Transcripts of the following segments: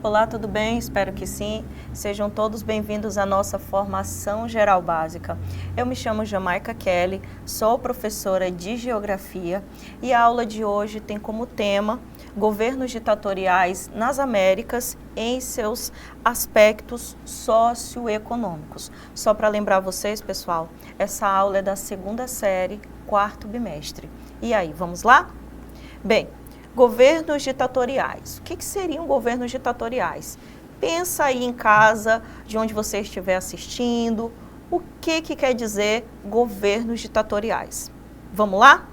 Olá, tudo bem? Espero que sim. Sejam todos bem-vindos à nossa formação geral básica. Eu me chamo Jamaica Kelly, sou professora de Geografia e a aula de hoje tem como tema governos ditatoriais nas Américas em seus aspectos socioeconômicos. Só para lembrar vocês, pessoal, essa aula é da segunda série, quarto bimestre. E aí, vamos lá? Bem, governos ditatoriais. O que seriam governos ditatoriais? Pensa aí em casa, de onde você estiver assistindo, o que quer dizer governos ditatoriais? Vamos lá?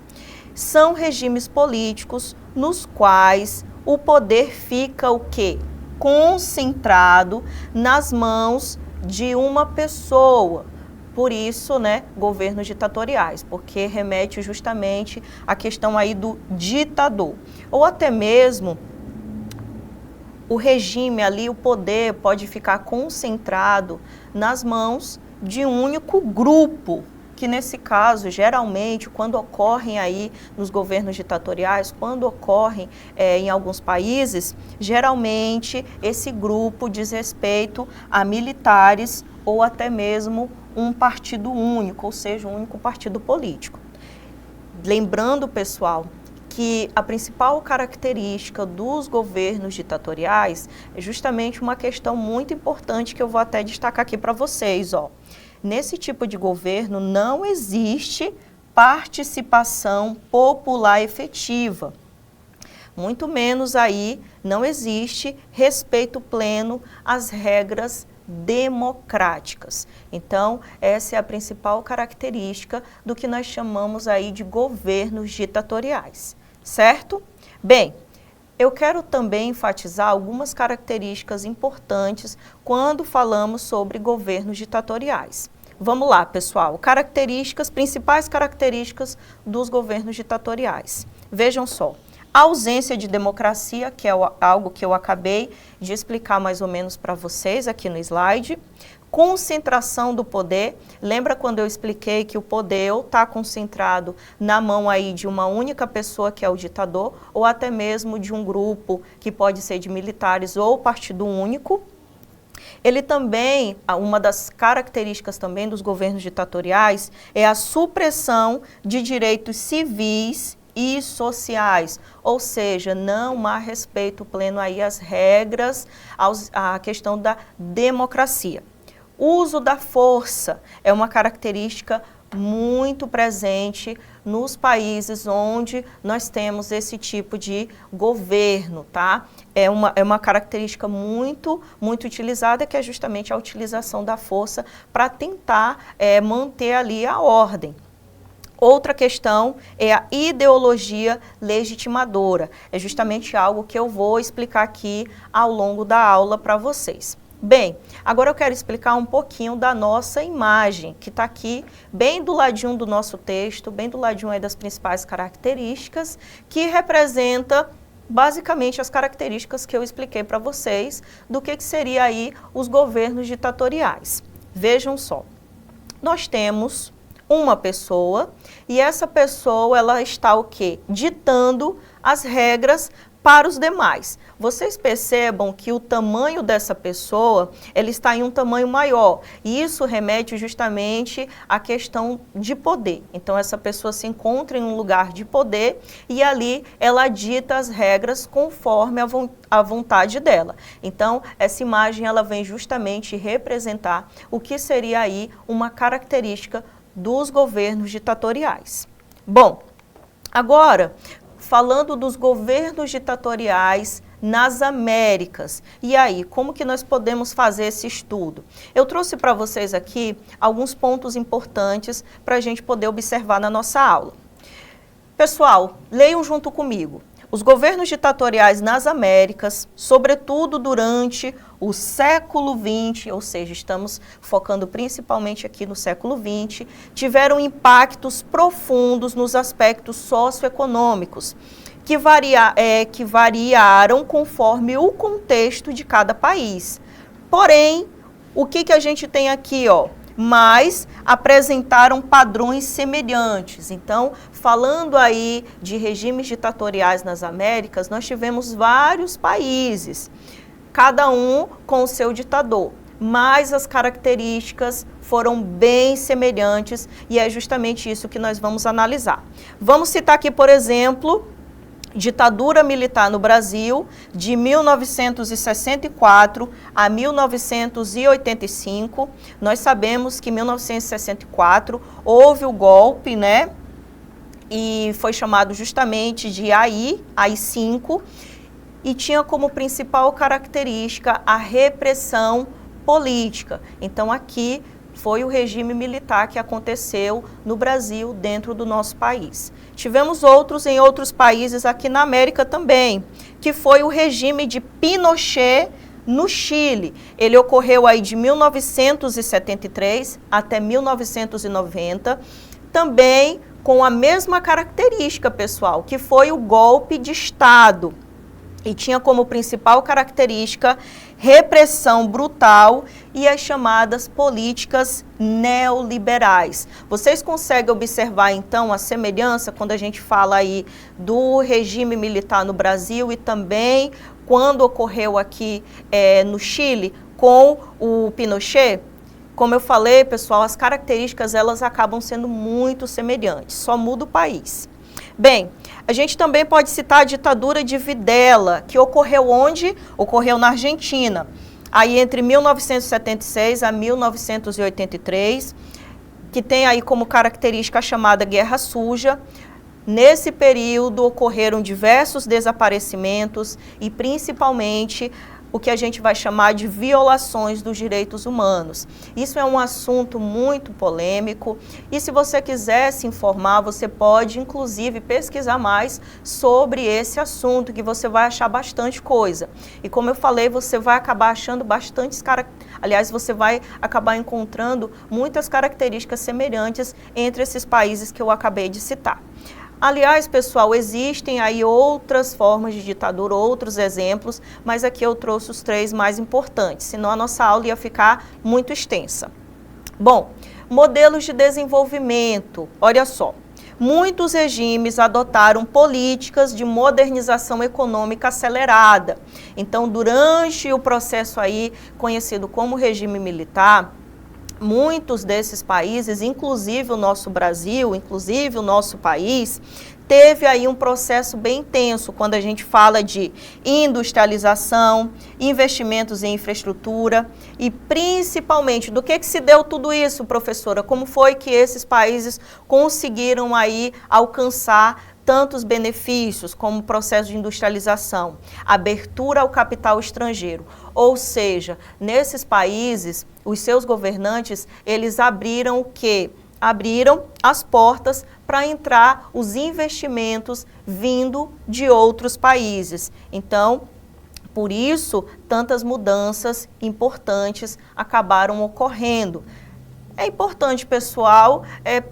São regimes políticos nos quais o poder fica o quê? Concentrado nas mãos de uma pessoa. Por isso, governos ditatoriais, porque remete justamente à questão aí do ditador. Ou até mesmo o regime ali, o poder pode ficar concentrado nas mãos de um único grupo, que nesse caso, geralmente, quando ocorrem aí nos governos ditatoriais, quando ocorrem em alguns países, geralmente esse grupo diz respeito a militares ou até mesmo um partido único, ou seja, um único partido político. Lembrando, pessoal, que a principal característica dos governos ditatoriais é justamente uma questão muito importante que eu vou até destacar aqui para vocês, ó. Nesse tipo de governo não existe participação popular efetiva. Muito menos aí não existe respeito pleno às regras democráticas. Então, essa é a principal característica do que nós chamamos aí de governos ditatoriais, certo? Bem, eu quero também enfatizar algumas características importantes quando falamos sobre governos ditatoriais. Vamos lá, pessoal. Principais características dos governos ditatoriais. Vejam só. A ausência de democracia, que é algo que eu acabei de explicar mais ou menos para vocês aqui no slide. Concentração do poder. Lembra quando eu expliquei que o poder está concentrado na mão aí de uma única pessoa, que é o ditador, ou até mesmo de um grupo que pode ser de militares ou partido único. Ele também, uma das características também dos governos ditatoriais é a supressão de direitos civis e sociais, ou seja, não há respeito pleno aí às regras, à questão da democracia. O uso da força é uma característica muito presente nos países onde nós temos esse tipo de governo, tá? É uma característica muito utilizada, que é justamente a utilização da força para tentar manter ali a ordem. Outra questão é a ideologia legitimadora. É justamente algo que eu vou explicar aqui ao longo da aula para vocês. Bem, agora eu quero explicar um pouquinho da nossa imagem, que está aqui bem do ladinho do nosso texto, bem do ladinho aí das principais características, que representa basicamente as características que eu expliquei para vocês do que seria aí os governos ditatoriais. Vejam só, nós temos uma pessoa e essa pessoa ela está o quê? Ditando as regras para os demais. Vocês percebam que o tamanho dessa pessoa, ela está em um tamanho maior, e isso remete justamente à questão de poder. Então essa pessoa se encontra em um lugar de poder e ali ela dita as regras conforme a vontade dela. Então essa imagem ela vem justamente representar o que seria aí uma característica dos governos ditatoriais. Bom, agora, falando dos governos ditatoriais nas Américas. E aí, como que nós podemos fazer esse estudo? Eu trouxe para vocês aqui alguns pontos importantes para a gente poder observar na nossa aula. Pessoal, leiam junto comigo. Os governos ditatoriais nas Américas, sobretudo durante o século XX, ou seja, estamos focando principalmente aqui no século XX, tiveram impactos profundos nos aspectos socioeconômicos, que variaram conforme o contexto de cada país. Porém, o que a gente tem aqui, ó? Mas apresentaram padrões semelhantes. Então, falando aí de regimes ditatoriais nas Américas, nós tivemos vários países. cada um com o seu ditador, mas as características foram bem semelhantes e é justamente isso que nós vamos analisar. Vamos citar aqui, por exemplo, ditadura militar no Brasil, de 1964 a 1985. Nós sabemos que em 1964 houve o golpe, né? E foi chamado justamente de AI-5, e tinha como principal característica a repressão política. Então aqui foi o regime militar que aconteceu no Brasil, dentro do nosso país. Tivemos outros em outros países aqui na América também, que foi o regime de Pinochet no Chile. Ele ocorreu aí de 1973 até 1990, também com a mesma característica, pessoal, que foi o golpe de Estado. E tinha como principal característica repressão brutal e as chamadas políticas neoliberais. Vocês conseguem observar, então, a semelhança quando a gente fala aí do regime militar no Brasil e também quando ocorreu aqui no Chile com o Pinochet? Como eu falei, pessoal, as características elas acabam sendo muito semelhantes, só muda o país. Bem, a gente também pode citar a ditadura de Videla, que ocorreu onde? Ocorreu na Argentina, aí entre 1976 a 1983, que tem aí como característica a chamada Guerra Suja. Nesse período ocorreram diversos desaparecimentos e principalmente o que a gente vai chamar de violações dos direitos humanos. Isso é um assunto muito polêmico e se você quiser se informar, você pode inclusive pesquisar mais sobre esse assunto, que você vai achar bastante coisa. E como eu falei, você vai acabar achando você vai acabar encontrando muitas características semelhantes entre esses países que eu acabei de citar. Aliás, pessoal, existem aí outras formas de ditadura, outros exemplos, mas aqui eu trouxe os 3 mais importantes, senão a nossa aula ia ficar muito extensa. Bom, modelos de desenvolvimento, olha só. Muitos regimes adotaram políticas de modernização econômica acelerada. Então, durante o processo aí conhecido como regime militar, muitos desses países, inclusive o nosso Brasil, inclusive o nosso país, teve aí um processo bem intenso quando a gente fala de industrialização, investimentos em infraestrutura e principalmente do que se deu tudo isso, professora? Como foi que esses países conseguiram aí alcançar tantos benefícios como o processo de industrialização, abertura ao capital estrangeiro? Ou seja, nesses países, os seus governantes, eles abriram o quê? Abriram as portas para entrar os investimentos vindo de outros países. Então, por isso, tantas mudanças importantes acabaram ocorrendo. É importante, pessoal,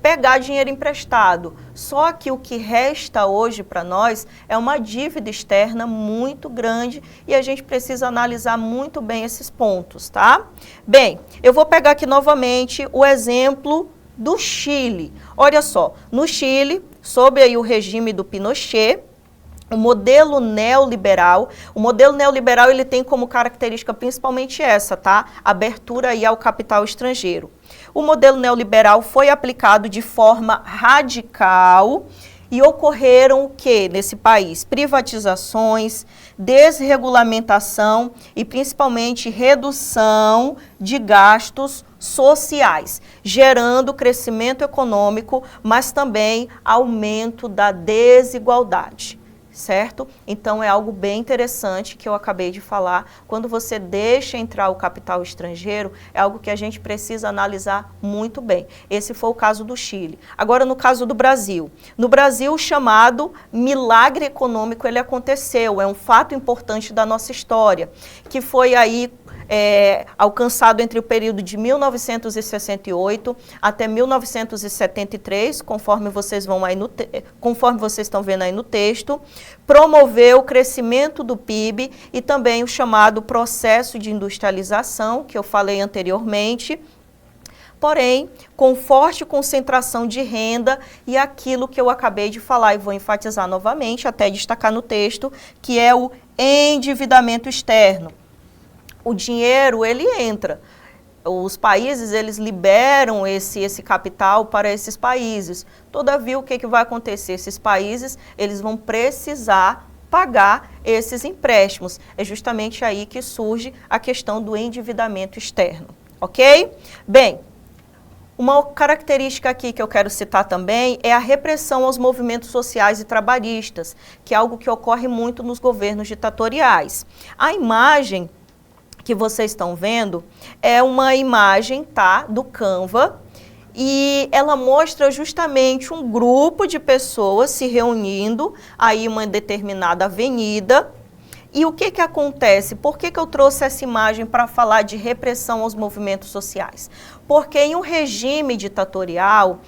pegar dinheiro emprestado. Só que o que resta hoje para nós é uma dívida externa muito grande e a gente precisa analisar muito bem esses pontos, tá? Bem, eu vou pegar aqui novamente o exemplo do Chile. Olha só, no Chile, sob aí o regime do Pinochet, o modelo neoliberal ele tem como característica principalmente essa, tá? Abertura aí ao capital estrangeiro. O modelo neoliberal foi aplicado de forma radical e ocorreram o que nesse país? Privatizações, desregulamentação e principalmente redução de gastos sociais, gerando crescimento econômico, mas também aumento da desigualdade. Certo? Então é algo bem interessante que eu acabei de falar. Quando você deixa entrar o capital estrangeiro, é algo que a gente precisa analisar muito bem. Esse foi o caso do Chile. Agora, no caso do Brasil. No Brasil, o chamado milagre econômico, ele aconteceu. É um fato importante da nossa história, que foi aí alcançado entre o período de 1968 até 1973, conforme vocês estão vendo aí no texto, promoveu o crescimento do PIB e também o chamado processo de industrialização, que eu falei anteriormente, porém, com forte concentração de renda e aquilo que eu acabei de falar e vou enfatizar novamente, até destacar no texto, que é o endividamento externo. o dinheiro, ele entra. Os países, eles liberam esse capital para esses países. Todavia, o que vai acontecer? Esses países, eles vão precisar pagar esses empréstimos. É justamente aí que surge a questão do endividamento externo, ok? Bem, uma característica aqui que eu quero citar também é a repressão aos movimentos sociais e trabalhistas, que é algo que ocorre muito nos governos ditatoriais. A imagem que vocês estão vendo é uma imagem, tá, do Canva, e ela mostra justamente um grupo de pessoas se reunindo aí em uma determinada avenida. E o que acontece? Por que eu trouxe essa imagem para falar de repressão aos movimentos sociais? Porque em um regime ditatorial,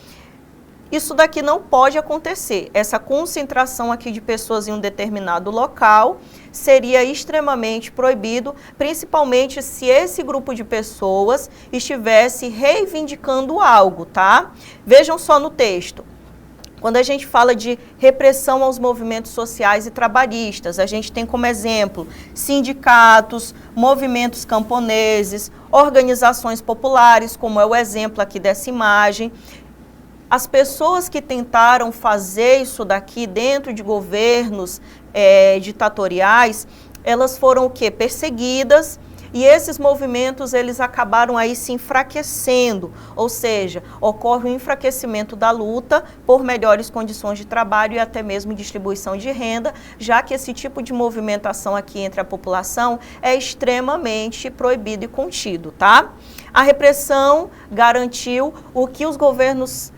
isso daqui não pode acontecer. Essa concentração aqui de pessoas em um determinado local seria extremamente proibido, principalmente se esse grupo de pessoas estivesse reivindicando algo, tá? Vejam só no texto. Quando a gente fala de repressão aos movimentos sociais e trabalhistas, a gente tem como exemplo sindicatos, movimentos camponeses, organizações populares, como é o exemplo aqui dessa imagem. As pessoas que tentaram fazer isso daqui dentro de governos ditatoriais, elas foram o quê? Perseguidas, e esses movimentos eles acabaram aí se enfraquecendo, ou seja, ocorre um enfraquecimento da luta por melhores condições de trabalho e até mesmo distribuição de renda, já que esse tipo de movimentação aqui entre a população é extremamente proibido e contido, tá? A repressão garantiu o que os governos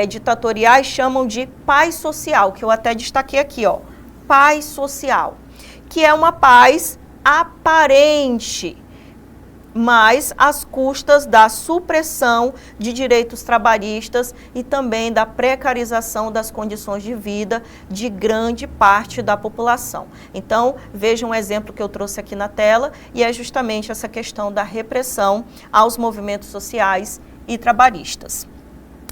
ditatoriais chamam de paz social, que eu até destaquei aqui, ó, paz social, que é uma paz aparente, mas às custas da supressão de direitos trabalhistas e também da precarização das condições de vida de grande parte da população. Então, vejam um exemplo que eu trouxe aqui na tela, e é justamente essa questão da repressão aos movimentos sociais e trabalhistas.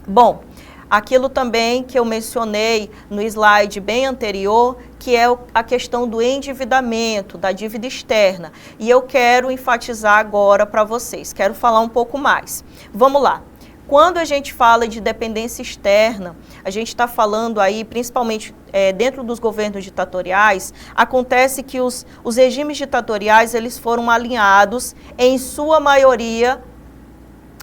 Bom, aquilo também que eu mencionei no slide bem anterior, que é a questão do endividamento, da dívida externa. E eu quero enfatizar agora para vocês, quero falar um pouco mais. Vamos lá. Quando a gente fala de dependência externa, a gente está falando aí, principalmente dentro dos governos ditatoriais, acontece que os regimes ditatoriais, eles foram alinhados, em sua maioria,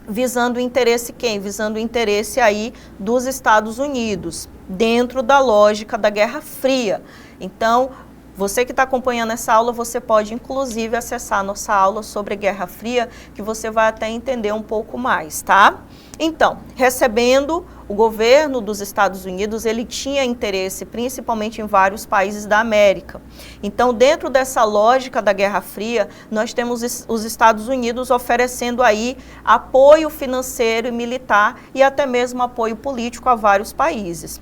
visando o interesse quem? Visando o interesse aí dos Estados Unidos, dentro da lógica da Guerra Fria. Então, você que está acompanhando essa aula, você pode inclusive acessar a nossa aula sobre Guerra Fria, que você vai até entender um pouco mais, tá? Então, recebendo o governo dos Estados Unidos, ele tinha interesse principalmente em vários países da América. Então, dentro dessa lógica da Guerra Fria, nós temos os Estados Unidos oferecendo aí apoio financeiro e militar e até mesmo apoio político a vários países.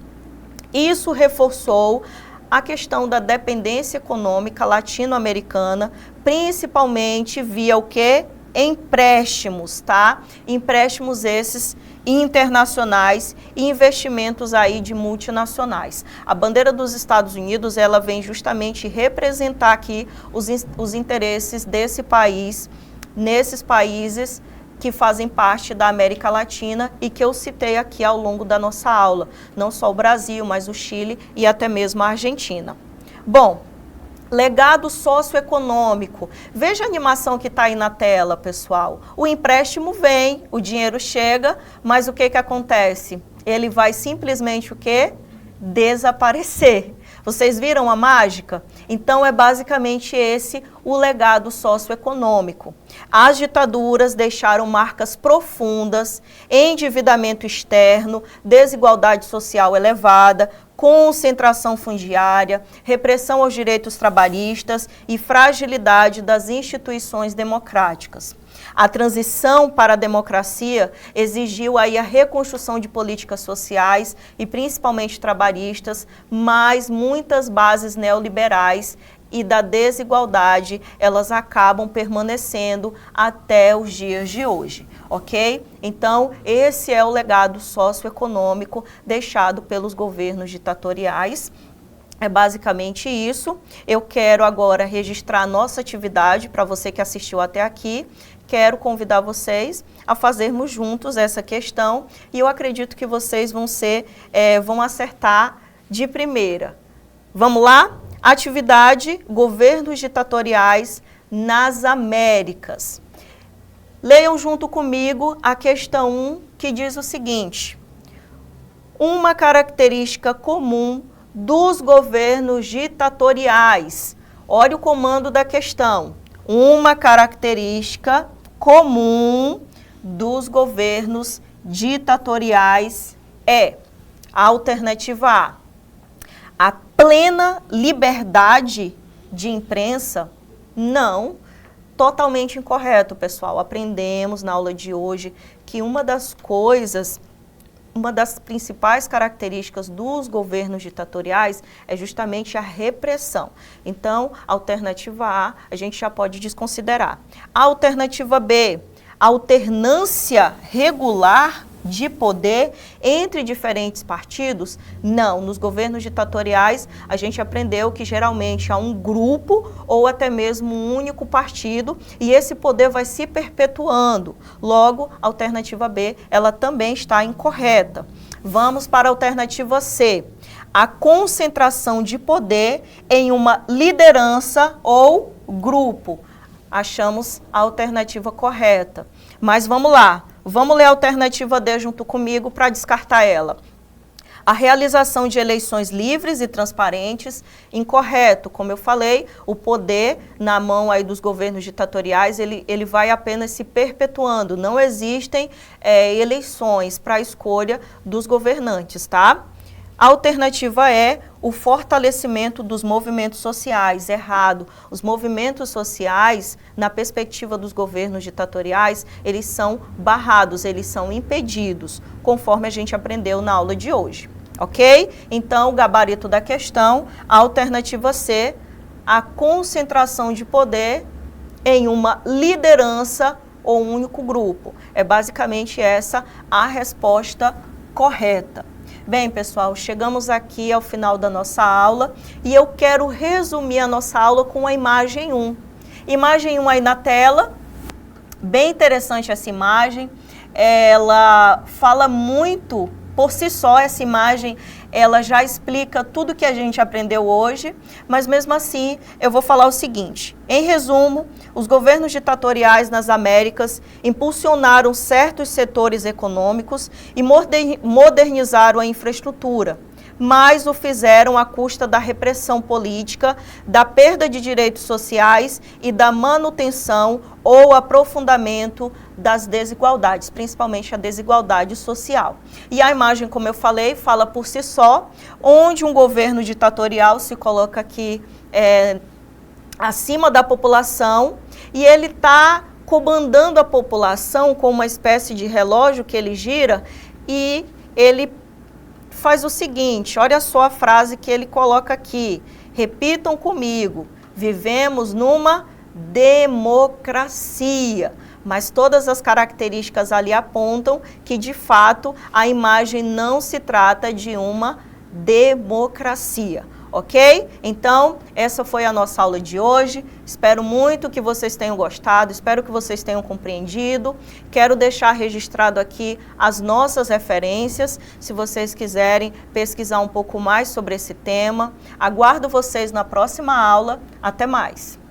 Isso reforçou a questão da dependência econômica latino-americana, principalmente via o quê? Empréstimos, tá? Empréstimos esses internacionais e investimentos aí de multinacionais. A bandeira dos Estados Unidos, ela vem justamente representar aqui os interesses desse país, nesses países que fazem parte da América Latina e que eu citei aqui ao longo da nossa aula. Não só o Brasil, mas o Chile e até mesmo a Argentina. Bom, legado socioeconômico. Veja a animação que está aí na tela, pessoal. O empréstimo vem, o dinheiro chega, mas o que acontece? Ele vai simplesmente o quê? Desaparecer. Vocês viram a mágica? Então, é basicamente esse o legado socioeconômico. As ditaduras deixaram marcas profundas, endividamento externo, desigualdade social elevada, concentração fundiária, repressão aos direitos trabalhistas e fragilidade das instituições democráticas. A transição para a democracia exigiu aí a reconstrução de políticas sociais e principalmente trabalhistas, mas muitas bases neoliberais e da desigualdade, elas acabam permanecendo até os dias de hoje, ok? Então, esse é o legado socioeconômico deixado pelos governos ditatoriais. É basicamente isso. Eu quero agora registrar a nossa atividade para você que assistiu até aqui. Quero convidar vocês a fazermos juntos essa questão e eu acredito que vocês vão acertar de primeira. Vamos lá? Atividade: governos ditatoriais nas Américas. Leiam junto comigo a questão 1, que diz o seguinte: uma característica comum dos governos ditatoriais. Olha o comando da questão. Uma característica comum dos governos ditatoriais é a alternativa A plena liberdade de imprensa? Não. Totalmente incorreto, pessoal. Aprendemos na aula de hoje que uma das principais características dos governos ditatoriais é justamente a repressão. Então, a alternativa A gente já pode desconsiderar. A alternativa B, alternância regular de poder entre diferentes partidos? Não, nos governos ditatoriais a gente aprendeu que geralmente há um grupo ou até mesmo um único partido e esse poder vai se perpetuando. Logo, a alternativa B, ela também está incorreta. Vamos para a alternativa C. A concentração de poder em uma liderança ou grupo. Achamos a alternativa correta. Mas vamos lá. Vamos ler a alternativa D junto comigo para descartar ela. A realização de eleições livres e transparentes, incorreto. Como eu falei, o poder na mão aí dos governos ditatoriais, ele vai apenas se perpetuando. Não existem eleições para a escolha dos governantes, tá? A alternativa é o fortalecimento dos movimentos sociais. Errado. Os movimentos sociais, na perspectiva dos governos ditatoriais, eles são barrados, eles são impedidos, conforme a gente aprendeu na aula de hoje. Ok? Então, o gabarito da questão, a alternativa C, a concentração de poder em uma liderança ou um único grupo. É basicamente essa a resposta correta. Bem, pessoal, chegamos aqui ao final da nossa aula e eu quero resumir a nossa aula com a imagem 1. Imagem 1 aí na tela, bem interessante essa imagem, ela fala muito por si só, essa imagem, ela já explica tudo que a gente aprendeu hoje, mas mesmo assim eu vou falar o seguinte: em resumo, os governos ditatoriais nas Américas impulsionaram certos setores econômicos e modernizaram a infraestrutura, mas o fizeram à custa da repressão política, da perda de direitos sociais e da manutenção ou aprofundamento das desigualdades, principalmente a desigualdade social. E a imagem, como eu falei, fala por si só, onde um governo ditatorial se coloca aqui acima da população e ele está comandando a população com uma espécie de relógio que ele gira e ele faz o seguinte, olha só a frase que ele coloca aqui, repitam comigo: vivemos numa democracia. Mas todas as características ali apontam que, de fato, a imagem não se trata de uma democracia. Ok? Então, essa foi a nossa aula de hoje. Espero muito que vocês tenham gostado, espero que vocês tenham compreendido. Quero deixar registrado aqui as nossas referências, se vocês quiserem pesquisar um pouco mais sobre esse tema. Aguardo vocês na próxima aula. Até mais!